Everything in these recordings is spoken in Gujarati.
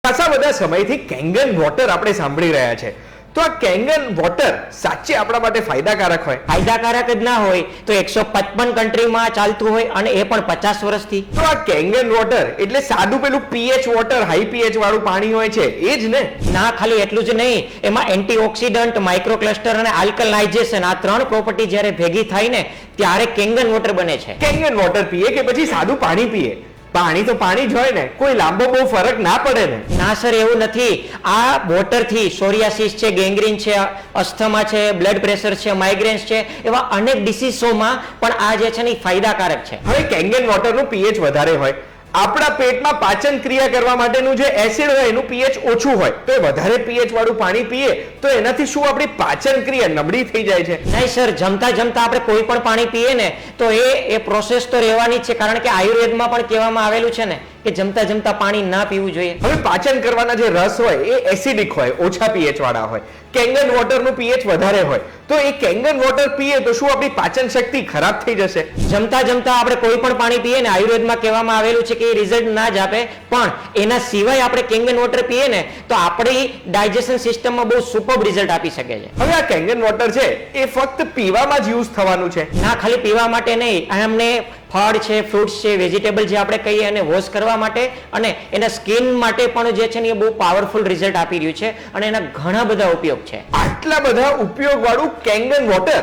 ખાસા બધા સમયથી કેંગન વોટર આપણે સાંભળી રહ્યા છે, તો આ કેંગન વોટર સાચે આપણા માટે ફાયદાકારક હોય? ફાયદાકારક જ ના હોય તો 155 કન્ટ્રીમાં ચાલતું હોય અને એ પણ 50 વર્ષથી. તો આ કેંગન વોટર એટલે સાદું પેલું પીએચ વોટર, હાઈ પીએચ વાળું પાણી હોય છે એ જ ને? ના, ખાલી એટલું જ નહીં, એમાં એન્ટીઓક્સિડન્ટ, માઇક્રોક્લસ્ટર અને આલ્કલાઇઝેશન આ ત્રણ પ્રોપર્ટી જ્યારે ભેગી થાય ને ત્યારે કેંગન વોટર બને છે. કેંગન વોટર પીએ કે પછી સાદું પાણી પીએ, પાણી તો પાણી જ હોય ને, કોઈ લાંબો બહુ ફરક ના પડે ને? ના સર, એવું નથી. આ વોટરથી સોરિયાસિસ છે, ગેંગ્રીન છે, અસ્થમા છે, બ્લડ પ્રેશર છે, માઇગ્રેન્સ છે, એવા અનેક ડિસીઝોમાં પણ આ જે છે ને ફાયદાકારક છે. હવે કેંગન વોટરનું પીએચ વધારે હોય, આપણા પેટમાં પાચન ક્રિયા કરવા માટેનું જે એસિડ હોય એનું પીએચ ઓછું હોય, તો એ વધારે પીએચ વાળું પાણી પીએ તો એનાથી શું આપણી પાચન ક્રિયા નબળી થઈ જાય છે? નહીં સર, જમતા જમતા આપણે કોઈ પણ પાણી પીએ ને તો એ પ્રોસેસ તો રહેવાની જ છે, કારણ કે આયુર્વેદમાં પણ કહેવામાં આવેલું છે ને કે જમતા જમતા પાણી ના પીવું જોઈએ. હવે પાચન કરવાના જે રસ હોય એ એસિડિક હોય, ઓછા પીએચ વાળા હોય. કેંગન વોટરનું પીએચ વધારે હોય, તો એ કેંગન વોટર પીએ તો શું આપણી પાચન શક્તિ ખરાબ થઈ જશે? જમતા જમતા આપણે કોઈ પણ પાણી પીએ ને આયુર્વેદમાં કહેવામાં આવેલું છે કે એ રિઝલ્ટ ના જ આપે, પણ એના સિવાય આપણે કેંગન વોટર પીએ ને તો આપણી ડાયજેશન સિસ્ટમમાં બહુ સુપર રિઝલ્ટ આપી શકે છે. હવે આ કેંગન વોટર છે એ ફક્ત પીવામાં જ યુઝ થવાનું છે? ના, ખાલી પીવા માટે નહીં, અમને ફળ છે, ફ્રૂટ્સ છે, વેજીટેબલ જે આપણે કહીએ એને વોશ કરવા માટે અને એના સ્કિન માટે પણ જે છે ને એ બહુ પાવરફુલ રિઝલ્ટ આપી રહ્યું છે અને એના ઘણા બધા ઉપયોગ છે. આટલા બધા ઉપયોગ વાળું કેંગન વોટર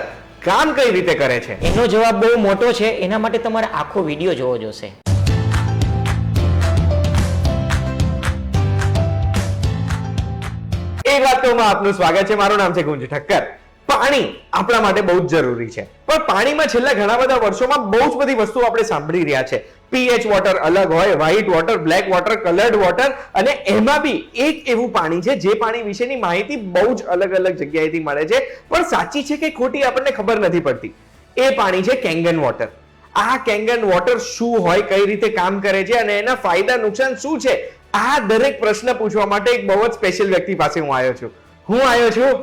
કામ કઈ રીતે કરે છે? એનો જવાબ બહુ મોટો છે, એના માટે તમારે આખો વિડીયો જોવો જોશે. એ વાતોમાં આપનું સ્વાગત છે. મારું નામ છે ગુંજ ઠક્કર. પાણી આપણા માટે બહુ જ જરૂરી છે, પણ પાણીમાં છેલ્લા ઘણા બધા વર્ષોમાં બહુ જ બધી વસ્તુઓ આપણે સાંભળી રહ્યા છે. પીએચ વોટર અલગ હોય, white water, black water, coloured water, અને એમાં બી એક એવું પાણી છે જે પાણી વિશેની માહિતી બહુ જ અલગ અલગ જગ્યાએથી મળે છે, પણ સાચી છે કે ખોટી આપણને ખબર નથી પડતી. એ પાણી છે કેંગન વોટર. આ કેંગન વોટર શું હોય, કઈ રીતે કામ કરે છે અને એના ફાયદા નુકસાન શું છે, આ દરેક પ્રશ્ન પૂછવા માટે એક બહુ જ સ્પેશિયલ વ્યક્તિ પાસે હું આવ્યો છું.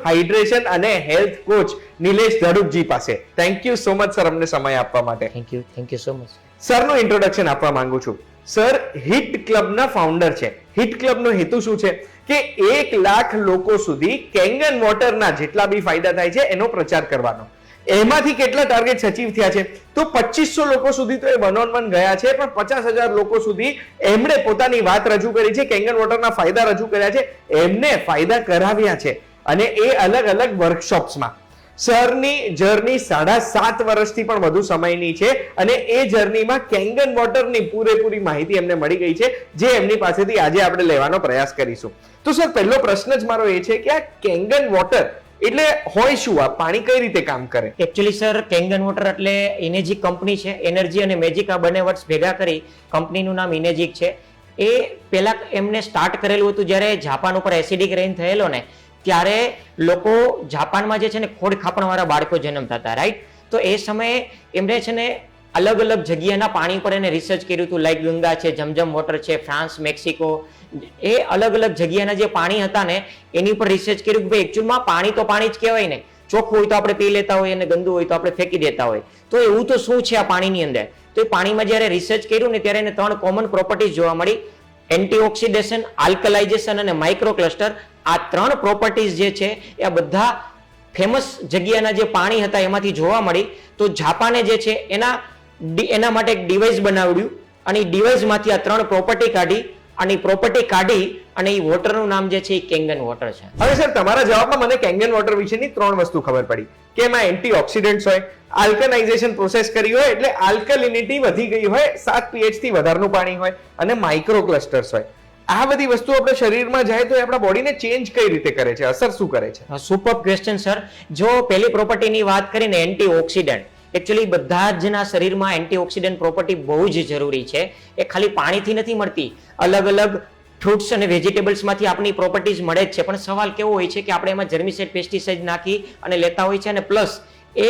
હાઇડ્રેશન અને હેલ્થ કોચ નિલેશ ધડુકજી પાસે. Thank you so much sir અમને સમય આપવા માટે. Thank you so much. સરનું ઇન્ટ્રોડક્શન આપવા માંગુ છું. સર હિટ ક્લબના ફાઉન્ડર છે. હિટ ક્લબનો હેતુ શું છે કે 1 લાખ લોકો સુધી કેંગન વોટરના જેટલા બી ફાયદા થાય છે એનો પ્રચાર કરવાનો. એમાંથી કેટલા ટાર્ગેટ અચીવ થયા છે? તો 2500 લોકો સુધી તો એ 1-on-1 ગયા છે, પણ 50,000 લોકો સુધી એમણે પોતાની વાત રજૂ કરી છે, કેંગન વોટરના ફાયદા રજૂ કર્યા છે, એમને ફાયદા કરાવ્યા છે, અને એ અલગ અલગ વર્કશોપ્સમાં. સરની જર્ની 7.5 વર્ષથી પણ વધુ સમયની છે, અને એ જર્નીમાં કેંગન વોટરની પૂરેપૂરી માહિતી એમને મળી ગઈ છે, જે એમની પાસેથી આજે આપણે લેવાનો પ્રયાસ કરીશું. તો સર, પહેલો પ્રશ્ન જ મારો એ છે કે આ કેંગન વોટર એટલે હોય શું? આ પાણી કઈ રીતે કામ કરે? એકચ્યુઅલી સર, કેંગન વોટર એટલે ઇનેજિક કંપની છે. એનર્જી અને મેજિક આ બંને વર્ડ્સ ભેગા કરી કંપનીનું નામ ઇનેજિક છે. એ પહેલા એમને સ્ટાર્ટ કરેલું હતું જ્યારે જાપાન ઉપર એસિડિક રેઇન થયેલો ને ત્યારે લોકો જાપાનમાં જે છે ને ખોડ ખાપણવાળા બાળકો જન્મતા હતા, રાઈટ? તો એ સમયે એમણે છે ને અલગ અલગ જગ્યાના પાણી પર એને રિસર્ચ કર્યું હતું, લાઈક ગંગા છે, જમજમ વોટર છે, ફ્રાન્સ, મેક્સિકો, એ અલગ અલગ જગ્યાના જે પાણી હતા ને એની ઉપર રિસર્ચ કર્યું કે ભાઈ એકચ્યુઅલમાં પાણી તો પાણી જ કહેવાય ને, ચોખ્ખું હોય તો આપણે પી લેતા હોય અને ગંદુ હોય તો આપણે ફેંકી દેતા હોય, તો એવું તો શું છે આ પાણીની અંદર? તો એ પાણીમાં જ્યારે રિસર્ચ કર્યું ને ત્યારે એને 3 કોમન પ્રોપર્ટીઝ જોવા મળી: એન્ટીઓક્સિડેશન, આલ્કલાઇઝેશન અને માઇક્રોક્લસ્ટર. આ 3 પ્રોપર્ટીઝ જે છે એ બધા ફેમસ જગ્યાના જે પાણી હતા એમાંથી જોવા મળી. તો જાપાને જે છે એના માટે એક ડિવાઇસ બનાવ્યું અને એ ડિવાઇસમાંથી આ 3 પ્રોપર્ટી કાઢી અને એ વોટરનું નામ જે છે એ કેંગન વોટર છે. હવે સર, તમારા જવાબમાં મને કેંગન વોટર વિશેની 3 વસ્તુ ખબર પડી કે એમાં એન્ટીઓક્સિડન્ટ્સ હોય, આલ્કલાઇઝેશન પ્રોસેસ કરી હોય એટલે આલ્કલિનિટી વધી ગઈ હોય, 7 pH થી વધારનું પાણી હોય, અને માઇક્રોક્લસ્ટર્સ હોય. આ બધી વસ્તુ આપણા શરીરમાં જાય તો આપણા બોડીને ચેન્જ કઈ રીતે કરે છે, અસર શું કરે છે? Super question sir. જો પહેલી પ્રોપર્ટીની વાત કરીને એન્ટીઓક્સિડન્ટ, એકચ્યુઅલી બધા જના શરીરમાં એન્ટીઓક્સિડન્ટ પ્રોપર્ટી બહુ જ જરૂરી છે. એ ખાલી પાણીથી નથી મળતી, અલગ અલગ ફ્રૂટ્સ અને વેજીટેબલ્સમાંથી આપણી પ્રોપર્ટીઝ મળે જ છે, પણ સવાલ કેવો હોય છે કે આપણે એમાં જર્મિસાઇડ, પેસ્ટિસાઇડ નાખી અને લેતા હોય છે, અને પ્લસ એ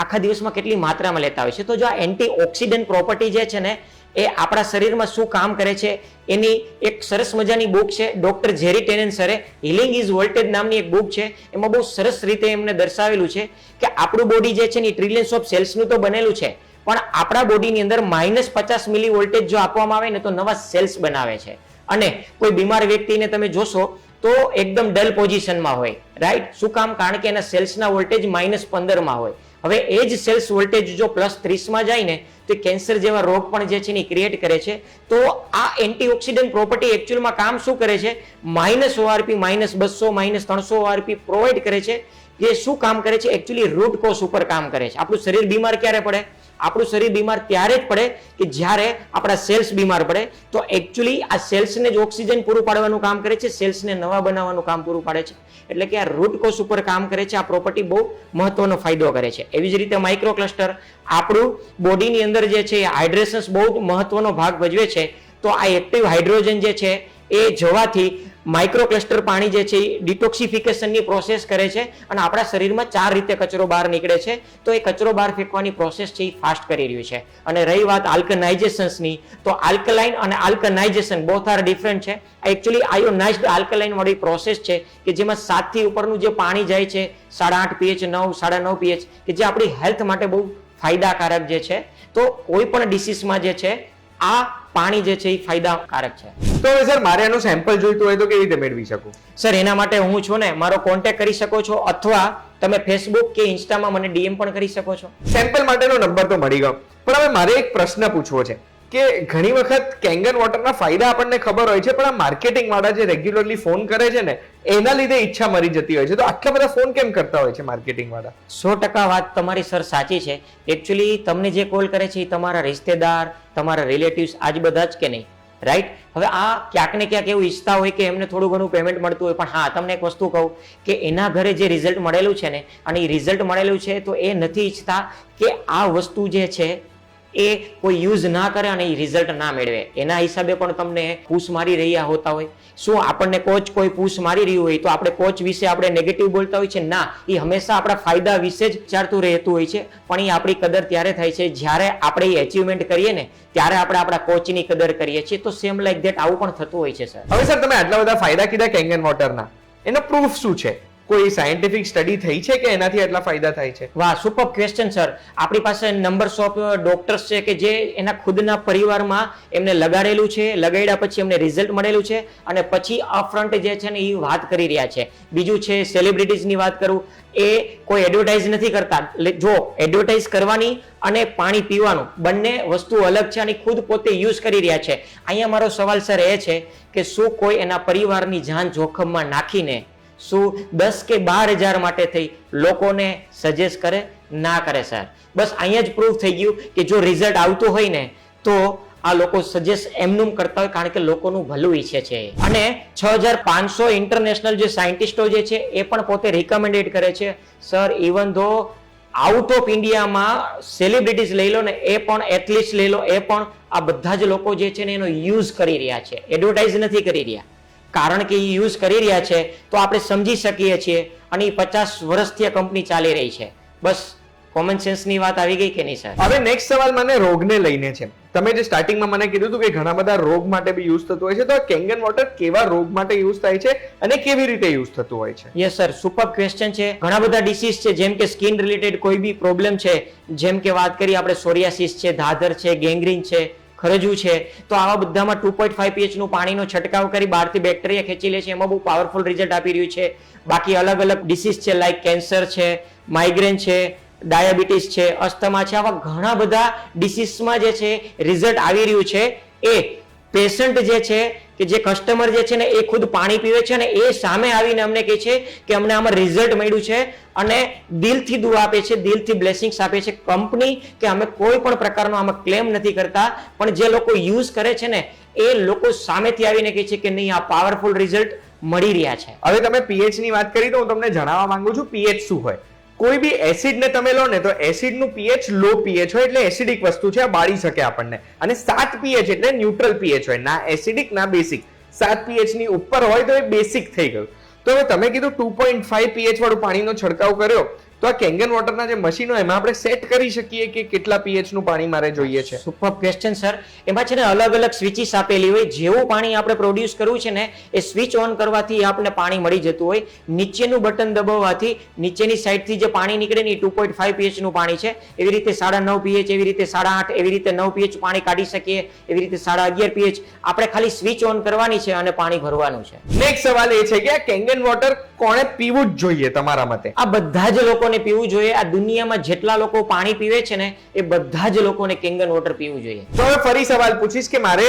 આખા દિવસમાં કેટલી માત્રામાં લેતા હોય છે. તો જો આ એન્ટીઓક્સિડન્ટ પ્રોપર્ટી જે છે ને એ આપણા શરીરમાં શું કામ કરે છે એની એક સરસ મજાની બુક છે. ડોક્ટર જેરી ટેનન સરે હીલિંગ ઇઝ વોલ્ટેજ નામની એક બુક છે, એમાં બહુ સરસ રીતે એમને દર્શાવેલું છે કે આપણું બોડી જે છે ને ટ્રિલિયન્સ ઓફ સેલ્સનું તો બનેલું છે, પણ આપણા બોડીની અંદર -50 મિલી વોલ્ટેજ જો આપવામાં આવે ને તો નવા સેલ્સ બનાવે છે. અને કોઈ બીમાર વ્યક્તિને તમે જોશો તો એકદમ ડલ પોઝિશનમાં હોય, રાઈટ? શું કામ? કારણ કે એના સેલ્સના વોલ્ટેજ -15 માં હોય. હવે એ જ સેલ્સ વોલ્ટેજ જો +30 માં જાય ને તો કેન્સર જેવા રોગ પણ જે છે એ ક્રિએટ કરે છે. તો આ એન્ટીઓક્સિડન્ટ પ્રોપર્ટી એકચ્યુઅલમાં કામ શું કરે છે? -ORP, -200, -300 ORP પ્રોવાઈડ કરે છે. જે શું કામ કરે છે? એકચ્યુઅલી રૂટ કોઝ ઉપર કામ કરે છે. આપણું શરીર બીમાર ક્યારે પડે? આપણું શરીર બીમાર ત્યારે જ પડે કે જ્યારે આપણા સેલ્સ બીમાર પડે. તો એકચ્યુઅલી આ સેલ્સને જ ઓક્સિજન પૂરું પાડવાનું કામ કરે છે, સેલ્સને નવા બનાવવાનું કામ પૂરું પાડે છે. એટલે કે આ રૂટ કોઝ ઉપર કામ કરે છે. આ પ્રોપર્ટી બહુ મહત્વનો ફાયદો કરે છે. એવી જ રીતે માઇક્રો ક્લસ્ટર આપણું બોડીની અંદર જે છે હાઇડ્રેશન બહુ જ મહત્વનો ભાગ ભજવે છે. તો આ એક્ટિવ હાઇડ્રોજન જે છે એ જવાથી માઇક્રો ક્લસ્ટર પાણી જે છે એ ડિટોક્સિફિકેશનની પ્રોસેસ કરે છે અને આપણા શરીરમાં 4 રીતે કચરો બહાર નીકળે છે. તો એ કચરો બહાર ફેંકવાની પ્રોસેસ છે એ ફાસ્ટ કરી રહ્યું છે. અને રહી વાત આલ્કનાઇઝેશનની, તો આલ્કલાઇન અને આલ્કનાઇઝેશન બોથ આર ડિફરન્ટ છે. એકચ્યુઅલી આયોનાઇઝ્ડ આલ્કલાઇન વાળી પ્રોસેસ છે કે જેમાં 7 થી ઉપરનું જે પાણી જાય છે 8.5 pH, 9, 9.5 pH, કે જે આપણી હેલ્થ માટે બહુ ફાયદાકારક જે છે. તો કોઈ પણ ડિસીઝમાં જે છે આ પાણી જે છે એ ફાયદાકારક છે. તો હવે સર મારે એનું સેમ્પલ જોઈતું હોય તો કેવી રીતે મેળવી શકું? સર એના માટે હું છું ને, મારો કોન્ટેક્ટ કરી શકો છો અથવા તમે ફેસબુક કે ઇન્સ્ટામાં મને ડીએમ પણ કરી શકો છો. સેમ્પલ માટેનો નંબર તો મળી ગયો, પણ હવે મારે એક પ્રશ્ન પૂછવો છે કે ઘણી વખત કેંગન વોટરના ફાયદા આપણને ખબર હોય છે, પણ આ માર્કેટિંગ વાળા જે રેગ્યુલરલી ફોન કરે છે ને એના લીધે ઈચ્છા મરી જતી હોય છે. તો આટલા બધા ફોન કેમ કરતા હોય છે માર્કેટિંગ વાળા? 100% વાત તમારી સર સાચી છે. એકચ્યુઅલી તમને જે કોલ કરે છે એ તમારા રિશ્તેદાર, તમારા રિલેટિવ્સ આજ બધા જ કે નહીં, રાઈટ? હવે આ ક્યાંક ને ક્યાંક એવું ઈચ્છતા હોય કે એમને થોડું ઘણું પેમેન્ટ મળતું હોય, પણ હા તમને એક વસ્તુ કહું કે એના ઘરે જે રિઝલ્ટ મળેલું છે ને અને એ રિઝલ્ટ મળેલું છે તો એ નથી ઈચ્છતા કે આ વસ્તુ જે છે એ કોઈ યુઝ ના કરે અને એ રિઝલ્ટ ના મેળવે. એના હિસાબે પણ તમને પૂછ મારી રહ્યા હોતા હોય. શું આપણને કોચ કોઈ પૂછ મારી રહ્યું હોય તો આપણે કોચ વિશે આપણે નેગેટિવ બોલતા હોય છે? ના, એ હંમેશા આપણા ફાયદા વિશે જ વિચારતું રહેતું હોય છે. પણ એ આપણી કદર ત્યારે થાય છે જ્યારે આપણે એ એચિવમેન્ટ કરીએ ને ત્યારે આપણે આપણા કોચની કદર કરીએ છીએ. તો સેમ લાઈક ધેટ આવું પણ થતું હોય છે સર. હવે સર તમે આટલા બધા ફાયદા કીધા કેંગન વોટરના, એનો પ્રૂફ શું છે? કોઈ સાયન્ટિફિક સ્ટડી થઈ છે કે એનાથી આટલા ફાયદા થાય છે? વાહ, સુપર ક્વેશ્ચન સર. આપણી પાસે નંબર્સ ઓફ ડોક્ટર્સ છે કે જે એના ખુદના પરિવારમાં એમને લગાડેલું છે, લગાડ્યા પછી એમને રિઝલ્ટ મળેલું છે અને પછી અપફ્રન્ટ જે છે ને એ વાત કરી રહ્યા છે. બીજું છે સેલિબ્રિટીઝની વાત કરું, એ કોઈ એડવર્ટાઇઝ નથી કરતા. જો એડવર્ટાઇઝ કરવાની અને પાણી પીવાનું બંને વસ્તુ અલગ છે અને ખુદ પોતે યુઝ કરી રહ્યા છે. અહીંયા મારો સવાલ સર એ છે કે શું કોઈ એના પરિવારની જાન જોખમમાં નાખીને શું 10 કે 12 હજાર માટે થઈ લોકોને સજેસ્ટ કરે? ના કરે સર. બસ અહીંયા જ પ્રૂફ થઈ ગયું કે જો રિઝલ્ટ આવતું હોય ને તો આ લોકો સજેસ્ટ એમનું કરતા હોય કારણ કે લોકોનું ભલું ઈચ્છે છે. અને 6500 ઇન્ટરનેશનલ જે સાયન્ટિસ્ટો જે છે એ પણ પોતે રિકમેન્ડેડ કરે છે સર. ઇવન ધો આઉટ ઓફ ઇન્ડિયામાં સેલિબ્રિટીઝ લઈ લો ને, એ પણ એથ્લીટ્સ લઈ લો, એ પણ આ બધા જ લોકો જે છે ને એનો યુઝ કરી રહ્યા છે, એડવર્ટાઇઝ નથી કરી રહ્યા. કારણ કે એ યુઝ કરી રહ્યા છે તો આપણે સમજી શકીએ છીએ. અને 50 વર્ષથી આ કંપની ચાલી રહી છે. બસ કોમન સેન્સની વાત આવી ગઈ કે નહીં સર? હવે નેક્સ્ટ સવાલ મને રોગને લઈને છે. તમે જે સ્ટાર્ટિંગમાં મને કીધું હતું કે ઘણા બધા રોગ માટે બી યુઝ થતું હોય છે, તો આ કેંગન વોટર કેવા રોગ માટે યુઝ થાય છે અને કેવી રીતે યુઝ થતું હોય છે? યસ સર, સુપર ક્વેશ્ચન છે. ઘણા બધા ડિસીઝ છે જેમ કે સ્કિન રિલેટેડ કોઈ બી પ્રોબ્લેમ છે, જેમ કે વાત કરીએ આપણે સોરિયાસિસ છે, ધાધર છે, ગેંગ્રીન છે, ખરજુ છે, તો આવા બધામાં 2.5 pH નું પાણીનો છંટકાવ કરી બહારથી બેક્ટેરિયા ખેંચી લે છે. એમાં બહુ પાવરફુલ રિઝલ્ટ આપી રહ્યું છે. બાકી અલગ અલગ ડિસીઝ છે લાઈક કેન્સર છે, માઇગ્રેન છે, ડાયાબિટીસ છે, અસ્થમા છે, આવા ઘણા બધા ડિસીઝમાં જે છે રિઝલ્ટ આવી રહ્યું છે. એ પેશન્ટ જે છે કે જે કસ્ટમર જે છે ને એ ખુદ પાણી પીવે છે અને એ સામે આવીને અમને કહે છે કે અમને આમાં રિઝલ્ટ મળ્યું છે અને દિલથી દુઆ આપે છે, દિલથી બ્લેસિંગ્સ આપે છે. કંપની કે અમે કોઈ પણ પ્રકારનો આમાં ક્લેમ નથી કરતા, પણ જે લોકો યુઝ કરે છે ને એ લોકો સામેથી આવીને કહે છે કે નહીં આ પાવરફુલ રિઝલ્ટ મળી રહ્યા છે. હવે તમે પીએચ ની વાત કરી તો હું તમને જણાવવા માંગુ છું પીએચ શું હોય. કોઈ બી એસિડ ને તમે લો ને તો એસિડ નું પીએચ લો પીએચ હોય એટલે એસિડિક વસ્તુ છે, આ બાળી શકે આપણને. અને 7 પીએચ એટલે ન્યુટ્રલ પીએચ હોય, ના એસિડિક ના બેસિક. 7 પીએચ ની ઉપર હોય તો એ બેસિક થઈ ગયું. તો હવે તમે કીધું 2.5 પીએચ વાળું પાણીનો છંટકાવ કર્યો તો આ કેંગન વોટરના જે મશીનો એમાં આપણે સેટ કરી શકીએ કે કેટલા pH નું પાણી મારે જોઈએ છે? Super question sir. એમાં છે ને અલગ અલગ સ્વિચીસ આપેલી હોય. જેવું પાણી આપણે પ્રોડ્યુસ કરવું છે ને એ સ્વિચ ઓન કરવાથી આપણને પાણી મળી જતું હોય. નીચેનું બટન દબાવવાથી નીચેની સાઈડથી જે પાણી નીકળે ને એ 2.5 pH નું પાણી છે. એવી રીતે 9.5 pH, એવી રીતે 8.5, એવી રીતે 9 pH પાણી કાઢી શકીએ, એવી રીતે 11.5 pH. આપણે ખાલી સ્વિચ ઓન કરવાની છે અને પાણી ભરવાનું છે. નેક્સ્ટ સવાલ એ છે કે આ કેંગન વોટર કોણે પીવું જ જોઈએ તમારા મતે? આ બધા જ લોકોને પીવું જોઈએ. આ દુનિયામાં જેટલા લોકો પાણી પીવે છે ને એ બધા જ લોકોને કેંગન વોટર પીવું જોઈએ. તો હવે ફરી સવાલ પૂછીશ કે મારે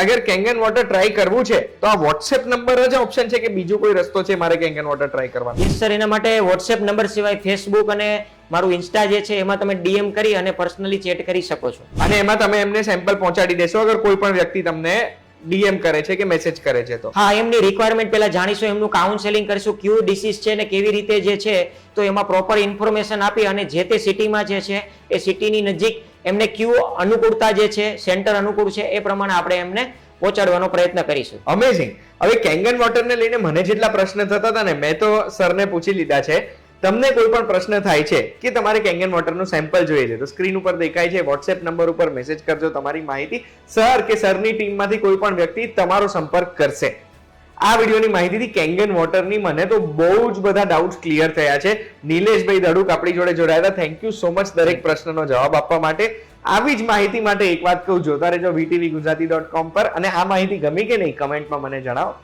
અગર કેંગન વોટર ટ્રાય કરવું છે તો આ વોટ્સએપ નંબર જ ઓપ્શન છે કે બીજો કોઈ રસ્તો છે મારે કેંગન વોટર ટ્રાય કરવાનો? યસ સર, એના માટે વોટ્સએપ નંબર સિવાય ફેસબુક અને મારું ઇન્સ્ટા જે છે એમાં તમે ડીએમ કરી અને પર્સનલી ચેટ કરી શકો છો. અને એમાં તમે એમને સેમ્પલ પહોંચાડી દેશો અગર કોઈ પણ વ્યક્તિ તમને ડીએમ કરે છે કે મેસેજ કરે છે તો? હા, એમની રિક્વાયરમેન્ટ પહેલા જાણીશું, એમનું કાઉન્સેલિંગ કરીશું, કયું ડિસીઝ છે ને કેવી રીતે જે છે તો એમાં પ્રોપર ઇન્ફોર્મેશન આપી અને જે તે સિટીમાં જે છે એ સિટીની નજીક એમને કયું અનુકૂળતા જે છે સેન્ટર અનુકૂળ છે એ પ્રમાણે આપણે એમને પહોંચાડવાનો પ્રયત્ન કરીશું. અમેઝિંગ. હવે કેંગન વોટરને લઈને મને જેટલા પ્રશ્ન થતા હતા ને મેં તો સરને પૂછી લીધા છે. તમને કોઈ પણ પ્રશ્ન થાય છે કે તમારે કેંગન વોટરનું સેમ્પલ જોઈએ છે તો સ્ક્રીન ઉપર દેખાય છે વોટ્સએપ નંબર ઉપર મેસેજ કરજો તમારી માહિતી. સર કે સરની ટીમમાંથી કોઈ પણ વ્યક્તિ તમારો સંપર્ક કરશે. આ વિડીયોની માહિતીથી કેંગન વોટરની મને તો બહુ જ બધા ડાઉટ્સ ક્લિયર થયા છે. નિલેશભાઈ દડુક આપણી જોડે જોડાયા હતા. થેન્ક યુ સો મચ દરેક પ્રશ્નનો જવાબ આપવા માટે. આવી જ માહિતી માટે એક વાત કહું, જોતા રહેજો VTVgujarati.com પર. અને આ માહિતી ગમી કે નહીં કમેન્ટમાં મને જણાવો.